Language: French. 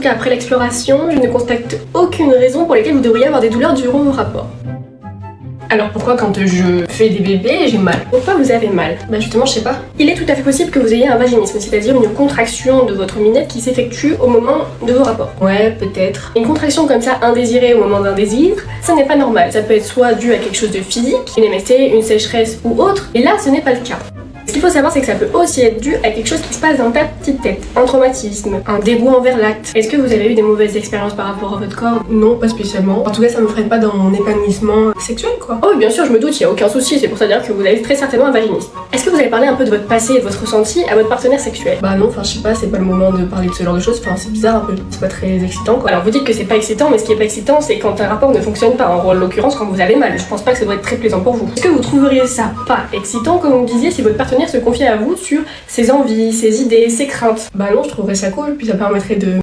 Après l'exploration, je ne constate aucune raison pour laquelle vous devriez avoir des douleurs durant vos rapports. Alors pourquoi quand je fais des bébés, j'ai mal? Pourquoi vous avez mal? Bah justement, je sais pas. Il est tout à fait possible que vous ayez un vaginisme, c'est-à-dire une contraction de votre minette qui s'effectue au moment de vos rapports. Ouais, peut-être. Une contraction comme ça indésirée au moment d'un désir, ça n'est pas normal. Ça peut être soit dû à quelque chose de physique, une MST, une sécheresse ou autre, et là ce n'est pas le cas. Ce qu'il faut savoir, c'est que ça peut aussi être dû à quelque chose qui se passe dans ta petite tête. Un traumatisme, un dégoût envers l'acte. Est-ce que vous avez eu des mauvaises expériences par rapport à votre corps? Non, pas spécialement. En tout cas, ça me freine pas dans mon épanouissement sexuel, quoi. Oh oui, bien sûr, je me doute, il n'y a aucun souci, c'est pour ça dire que vous avez très certainement un vaginisme. Est-ce que vous avez parlé un peu de votre passé et de votre ressenti à votre partenaire sexuel? Bah non, enfin je sais pas, c'est pas le moment de parler de ce genre de choses, enfin c'est bizarre un peu, c'est pas très excitant quoi. Alors vous dites que c'est pas excitant, mais ce qui est pas excitant, c'est quand un rapport ne fonctionne pas, en l'occurrence quand vous avez mal. Je pense pas que ça doit être très plaisant pour vous. Est-ce que vous trouveriez ça pas excitant, comme vous disiez, si votre partenaire se confiait à vous sur ses envies, ses idées, ses craintes? Bah non, je trouverais ça cool, puis ça permettrait de